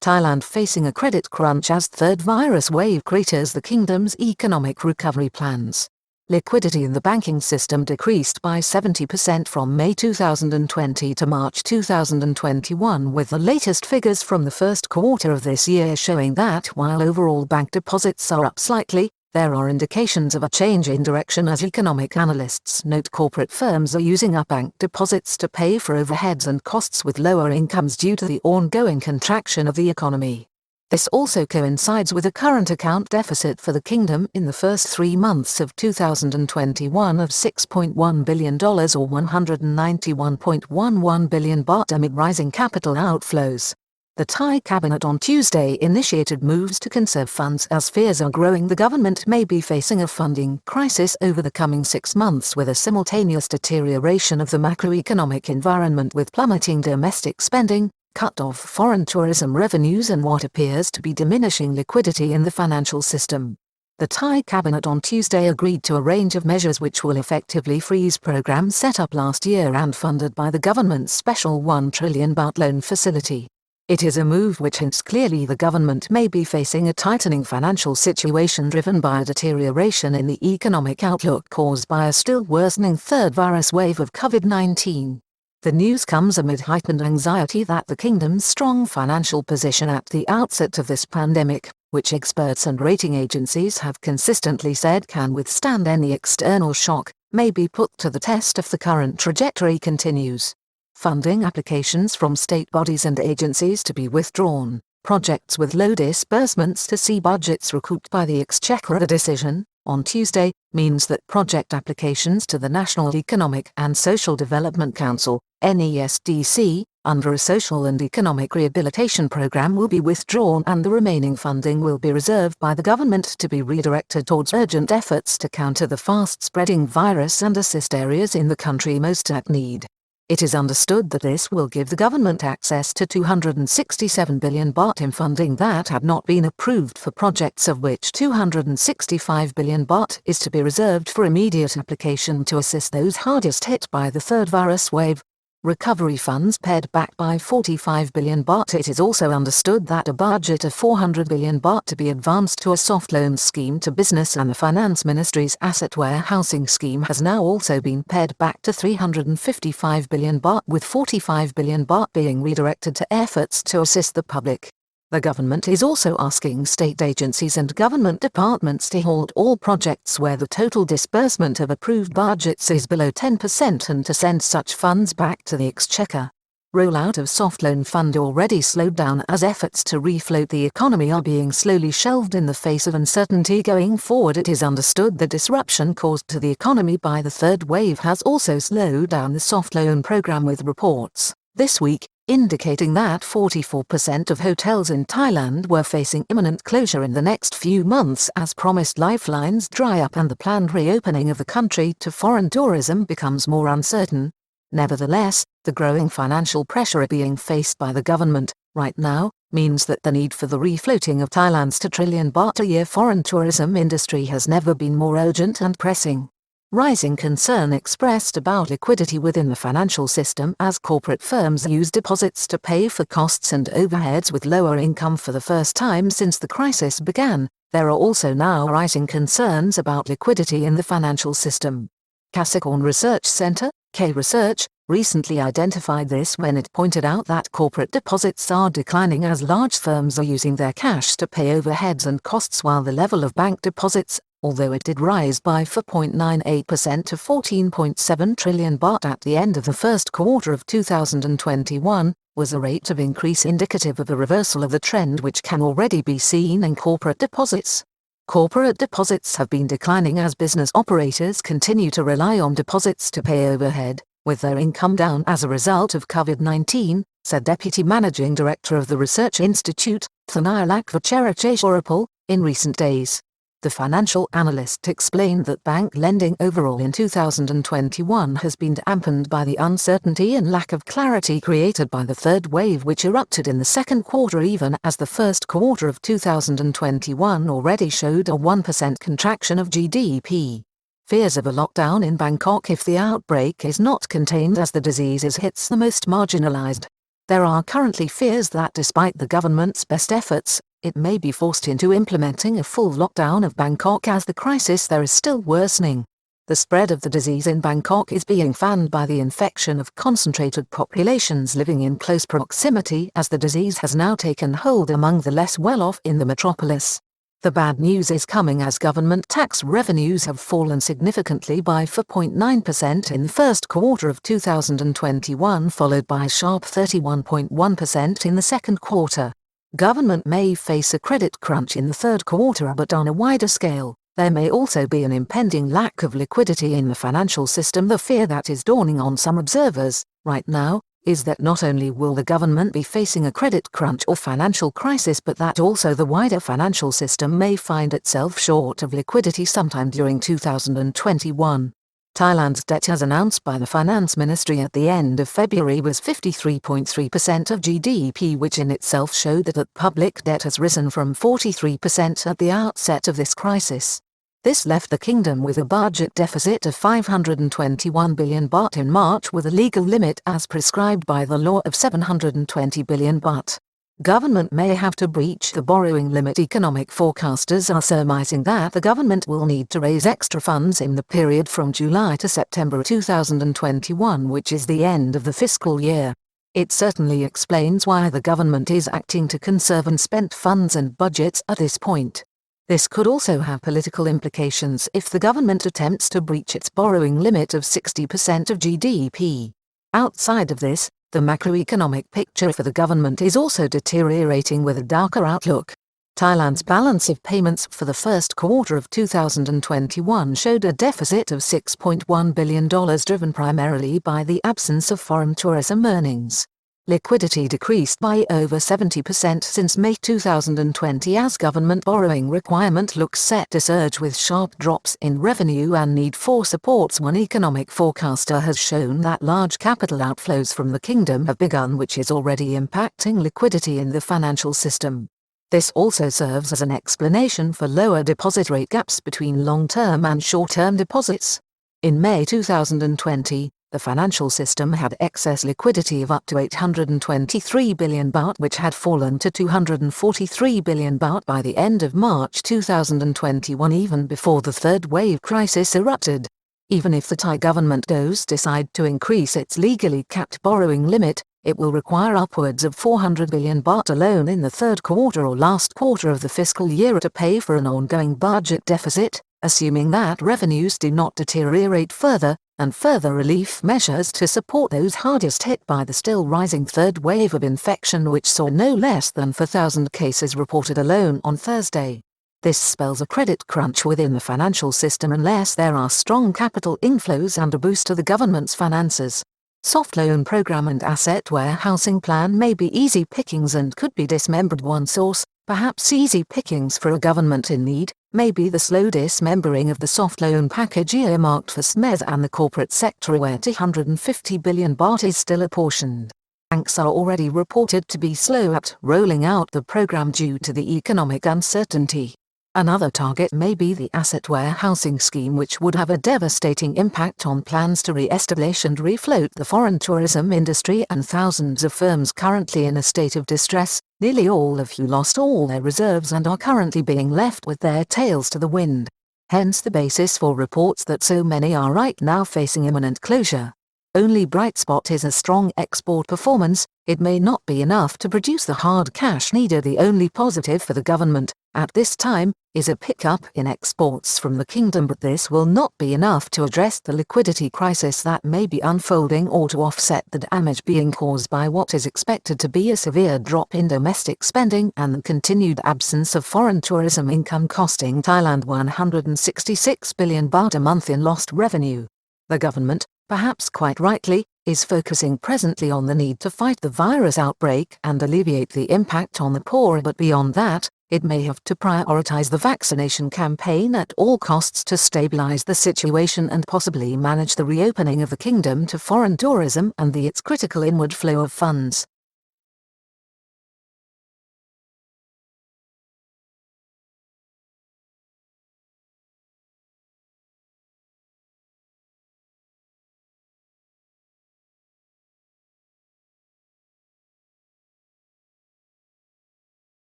Thailand facing a credit crunch as third virus wave craters the kingdom's economic recovery plans. Liquidity in the banking system decreased by 70% from May 2020 to March 2021, with the latest figures from the first quarter of this year showing that while overall bank deposits are up slightly, there are indications of a change in direction as economic analysts note corporate firms are using up bank deposits to pay for overheads and costs with lower incomes due to the ongoing contraction of the economy. This also coincides with a current account deficit for the kingdom in the first 3 months of 2021 of $6.1 billion or 191.11 billion baht amid rising capital outflows. The Thai cabinet on Tuesday initiated moves to conserve funds as fears are growing the government may be facing a funding crisis over the coming 6 months with a simultaneous deterioration of the macroeconomic environment with plummeting domestic spending, cut-off foreign tourism revenues and what appears to be diminishing liquidity in the financial system. The Thai cabinet on Tuesday agreed to a range of measures which will effectively freeze programs set up last year and funded by the government's special 1 trillion baht loan facility. It is a move which hints clearly the government may be facing a tightening financial situation driven by a deterioration in the economic outlook caused by a still worsening third virus wave of COVID-19. The news comes amid heightened anxiety that the kingdom's strong financial position at the outset of this pandemic, which experts and rating agencies have consistently said can withstand any external shock, may be put to the test if the current trajectory continues. Funding applications from state bodies and agencies to be withdrawn, projects with low disbursements to see budgets recouped by the exchequer. The decision, on Tuesday, means that project applications to the National Economic and Social Development Council, NESDC, under a social and economic rehabilitation program will be withdrawn and the remaining funding will be reserved by the government to be redirected towards urgent efforts to counter the fast-spreading virus and assist areas in the country most at need. It is understood that this will give the government access to 267 billion baht in funding that had not been approved for projects, of which 265 billion baht is to be reserved for immediate application to assist those hardest hit by the third virus wave. Recovery funds pared back by 45 billion baht. It is also understood that a budget of 400 billion baht to be advanced to a soft loan scheme to business and the Finance Ministry's asset warehousing scheme has now also been pared back to 355 billion baht, with 45 billion baht being redirected to efforts to assist the public. The government is also asking state agencies and government departments to halt all projects where the total disbursement of approved budgets is below 10% and to send such funds back to the exchequer. Rollout of soft loan fund already slowed down as efforts to refloat the economy are being slowly shelved in the face of uncertainty going forward. It is understood the disruption caused to the economy by the third wave has also slowed down the soft loan program, with reports this week indicating that 44% of hotels in Thailand were facing imminent closure in the next few months as promised lifelines dry up and the planned reopening of the country to foreign tourism becomes more uncertain. Nevertheless, the growing financial pressure being faced by the government right now means that the need for the refloating of Thailand's 2 trillion baht a year foreign tourism industry has never been more urgent and pressing. Rising concern expressed about liquidity within the financial system as corporate firms use deposits to pay for costs and overheads with lower income for the first time since the crisis began. There are also now rising concerns about liquidity in the financial system. Capricorn Research Center, K-Research, recently identified this when it pointed out that corporate deposits are declining as large firms are using their cash to pay overheads and costs, while the level of bank deposits, although it did rise by 4.98% to 14.7 trillion baht at the end of the first quarter of 2021, was a rate of increase indicative of a reversal of the trend which can already be seen in corporate deposits. Corporate deposits have been declining as business operators continue to rely on deposits to pay overhead, with their income down as a result of COVID-19, said Deputy Managing Director of the Research Institute, Thanayalak Vacharacheshwarapal, in recent days. The financial analyst explained that bank lending overall in 2021 has been dampened by the uncertainty and lack of clarity created by the third wave which erupted in the second quarter, even as the first quarter of 2021 already showed a 1% contraction of GDP. Fears of a lockdown in Bangkok if the outbreak is not contained as the disease hits the most marginalized. There are currently fears that despite the government's best efforts, it may be forced into implementing a full lockdown of Bangkok as the crisis there is still worsening. The spread of the disease in Bangkok is being fanned by the infection of concentrated populations living in close proximity as the disease has now taken hold among the less well-off in the metropolis. The bad news is coming as government tax revenues have fallen significantly by 4.9% in the first quarter of 2021, followed by a sharp 31.1% in the second quarter. Government may face a credit crunch in the third quarter, but on a wider scale. There may also be an impending lack of liquidity in the financial system. The fear that is dawning on some observers, right now, is that not only will the government be facing a credit crunch or financial crisis, but that also the wider financial system may find itself short of liquidity sometime during 2021. Thailand's debt, as announced by the Finance Ministry at the end of February, was 53.3% of GDP, which in itself showed that public debt has risen from 43% at the outset of this crisis. This left the kingdom with a budget deficit of 521 billion baht in March, with a legal limit as prescribed by the law of 720 billion baht. Government may have to breach the borrowing limit. Economic forecasters are surmising that the government will need to raise extra funds in the period from July to September 2021, which is the end of the fiscal year. It certainly explains why the government is acting to conserve unspent funds and budgets at this point. This could also have political implications if the government attempts to breach its borrowing limit of 60% of GDP. Outside of this, the macroeconomic picture for the government is also deteriorating with a darker outlook. Thailand's balance of payments for the first quarter of 2021 showed a deficit of $6.1 billion, driven primarily by the absence of foreign tourism earnings. Liquidity decreased by over 70% since May 2020 as government borrowing requirement looks set to surge with sharp drops in revenue and need for supports. One economic forecaster has shown that large capital outflows from the kingdom have begun, which is already impacting liquidity in the financial system. This also serves as an explanation for lower deposit rate gaps between long-term and short-term deposits. In May 2020, the financial system had excess liquidity of up to 823 billion baht, which had fallen to 243 billion baht by the end of March 2021, even before the third wave crisis erupted. Even if the Thai government does decide to increase its legally capped borrowing limit, it will require upwards of 400 billion baht alone in the third quarter or last quarter of the fiscal year to pay for an ongoing budget deficit, assuming that revenues do not deteriorate further, and further relief measures to support those hardest hit by the still rising third wave of infection, which saw no less than 4,000 cases reported alone on Thursday. This spells a credit crunch within the financial system unless there are strong capital inflows and a boost to the government's finances. Soft loan program and asset warehousing plan may be easy pickings and could be dismembered. One source, perhaps easy pickings for a government in need, may be the slow dismembering of the soft loan package earmarked for SMEs and the corporate sector, where 250 billion baht is still apportioned. Banks are already reported to be slow at rolling out the program due to the economic uncertainty. Another target may be the asset warehousing scheme, which would have a devastating impact on plans to re-establish and refloat the foreign tourism industry and thousands of firms currently in a state of distress, nearly all of who lost all their reserves and are currently being left with their tails to the wind. Hence the basis for reports that so many are right now facing imminent closure. Only bright spot is a strong export performance. It may not be enough to produce the hard cash needed. The only positive for the government, at this time, is a pickup in exports from the kingdom, but this will not be enough to address the liquidity crisis that may be unfolding or to offset the damage being caused by what is expected to be a severe drop in domestic spending and the continued absence of foreign tourism income, costing Thailand 166 billion baht a month in lost revenue. The government, perhaps quite rightly, is focusing presently on the need to fight the virus outbreak and alleviate the impact on the poor, but beyond that, it may have to prioritize the vaccination campaign at all costs to stabilize the situation and possibly manage the reopening of the kingdom to foreign tourism and its critical inward flow of funds.